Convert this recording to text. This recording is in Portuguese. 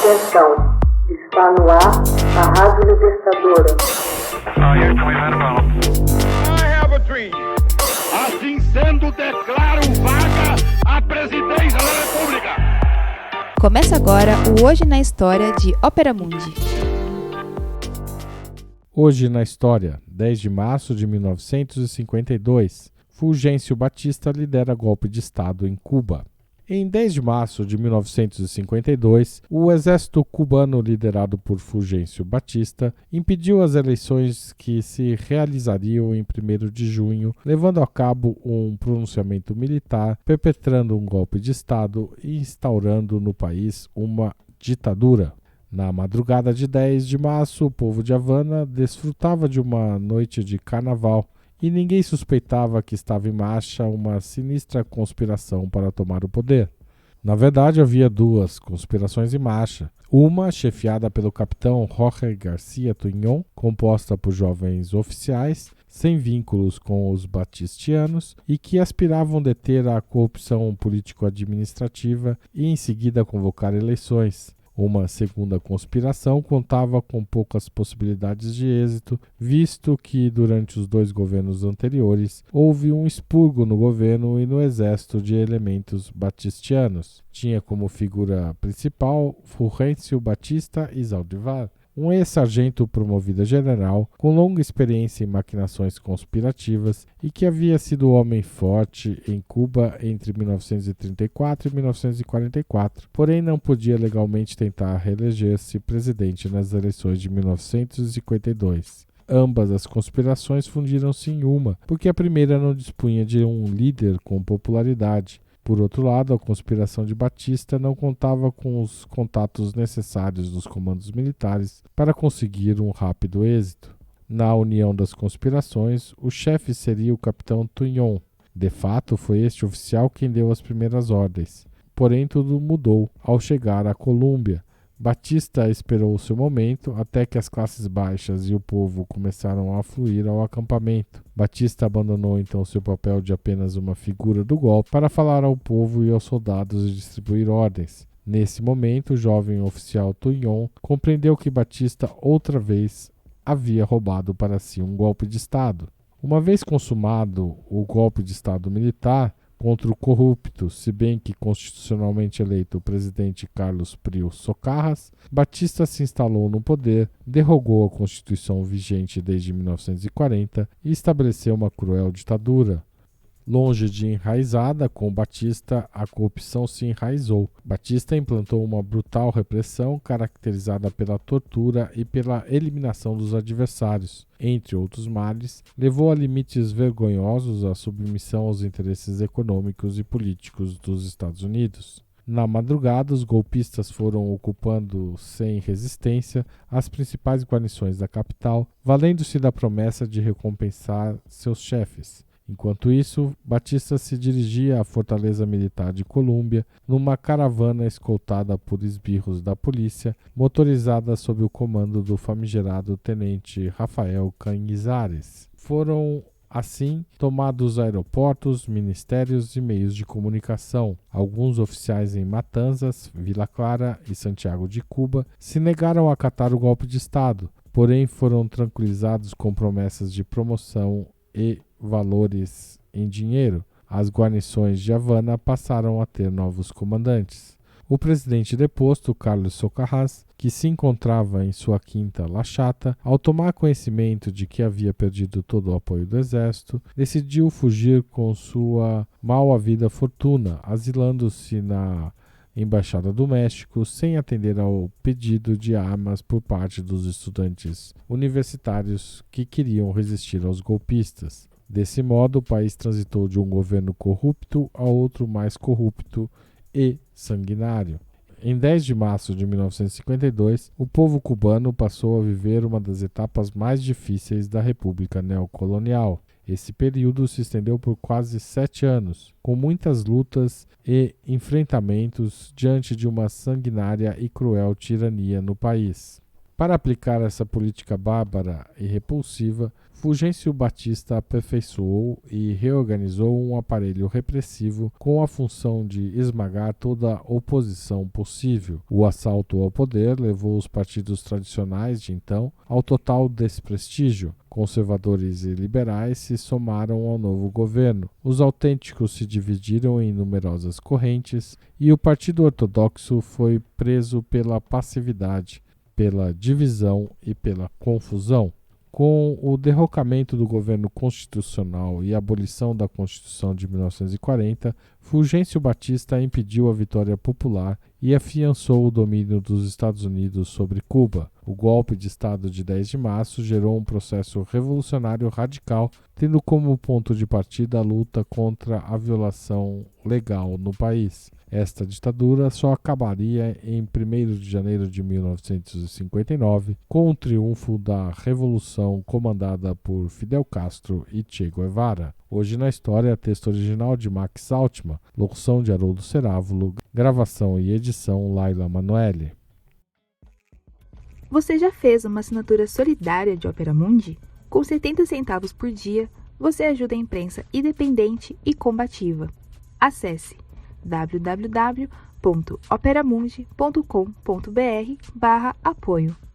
Atenção, está no ar a Rádio Libertadora. I have a dream. Assim sendo, declaro vaga a presidência da República. Começa agora o Hoje na História de Ópera Mundi. Hoje na História, 10 de março de 1952, Fulgêncio Batista lidera golpe de Estado em Cuba. Em 10 de março de 1952, o exército cubano liderado por Fulgêncio Batista impediu as eleições que se realizariam em 1º de junho, levando a cabo um pronunciamento militar, perpetrando um golpe de Estado e instaurando no país uma ditadura. Na madrugada de 10 de março, o povo de Havana desfrutava de uma noite de carnaval e ninguém suspeitava que estava em marcha uma sinistra conspiração para tomar o poder. Na verdade, havia duas conspirações em marcha. Uma, chefiada pelo capitão Jorge Garcia Tuñón, composta por jovens oficiais, sem vínculos com os batistianos e que aspiravam deter a corrupção político-administrativa e em seguida convocar eleições. Uma segunda conspiração contava com poucas possibilidades de êxito, visto que durante os 2 governos anteriores houve um expurgo no governo e no exército de elementos batistianos. Tinha como figura principal Fulgêncio Batista y Zaldívar, um ex-sargento promovido a general, com longa experiência em maquinações conspirativas e que havia sido homem forte em Cuba entre 1934 e 1944, porém não podia legalmente tentar reeleger-se presidente nas eleições de 1952. Ambas as conspirações fundiram-se em uma, porque a primeira não dispunha de um líder com popularidade. Por outro lado, a conspiração de Batista não contava com os contatos necessários dos comandos militares para conseguir um rápido êxito. Na união das conspirações, o chefe seria o capitão Tuñón. De fato, foi este oficial quem deu as primeiras ordens. Porém, tudo mudou ao chegar à Colômbia. Batista esperou seu momento até que as classes baixas e o povo começaram a afluir ao acampamento. Batista abandonou então seu papel de apenas uma figura do golpe para falar ao povo e aos soldados e distribuir ordens. Nesse momento, o jovem oficial Tuñón compreendeu que Batista outra vez havia roubado para si um golpe de Estado. Uma vez consumado o golpe de Estado militar contra o corrupto, se bem que constitucionalmente eleito o presidente Carlos Prio Socarrás, Batista se instalou no poder, derrogou a Constituição vigente desde 1940 e estabeleceu uma cruel ditadura. Longe de enraizada, com Batista a corrupção se enraizou. Batista implantou uma brutal repressão caracterizada pela tortura e pela eliminação dos adversários. Entre outros males, levou a limites vergonhosos a submissão aos interesses econômicos e políticos dos Estados Unidos. Na madrugada, os golpistas foram ocupando sem resistência as principais guarnições da capital, valendo-se da promessa de recompensar seus chefes. Enquanto isso, Batista se dirigia à fortaleza militar de Colômbia numa caravana escoltada por esbirros da polícia, motorizada sob o comando do famigerado tenente Rafael Cañizares. Foram, assim, tomados aeroportos, ministérios e meios de comunicação. Alguns oficiais em Matanzas, Vila Clara e Santiago de Cuba se negaram a acatar o golpe de Estado, porém foram tranquilizados com promessas de promoção e valores em dinheiro. As guarnições de Havana passaram a ter novos comandantes. O presidente deposto, Carlos Socarrás, que se encontrava em sua quinta La Chata, ao tomar conhecimento de que havia perdido todo o apoio do exército, decidiu fugir com sua mal-havida fortuna, asilando-se na Embaixada do México, sem atender ao pedido de armas por parte dos estudantes universitários que queriam resistir aos golpistas. Desse modo, o país transitou de um governo corrupto a outro mais corrupto e sanguinário. Em 10 de março de 1952, o povo cubano passou a viver uma das etapas mais difíceis da República Neocolonial. Esse período se estendeu por quase 7 anos, com muitas lutas e enfrentamentos diante de uma sanguinária e cruel tirania no país. Para aplicar essa política bárbara e repulsiva, Fulgêncio Batista aperfeiçoou e reorganizou um aparelho repressivo com a função de esmagar toda a oposição possível. O assalto ao poder levou os partidos tradicionais de então ao total desprestígio. Conservadores e liberais se somaram ao novo governo. Os autênticos se dividiram em numerosas correntes e o Partido Ortodoxo foi preso pela passividade, pela divisão e pela confusão. Com o derrocamento do governo constitucional e a abolição da Constituição de 1940, Fulgêncio Batista impediu a vitória popular e afiançou o domínio dos Estados Unidos sobre Cuba. O golpe de Estado de 10 de março gerou um processo revolucionário radical, tendo como ponto de partida a luta contra a violação legal no país. Esta ditadura só acabaria em 1º de janeiro de 1959, com o triunfo da Revolução comandada por Fidel Castro e Che Guevara. Hoje na História, texto original de Max Altman, locução de Haroldo Cerávulo, gravação e edição Laila Manoeli. Você já fez uma assinatura solidária de Opera Mundi? Com 70 centavos por dia, você ajuda a imprensa independente e combativa. Acesse www.operamundi.com.br/apoio.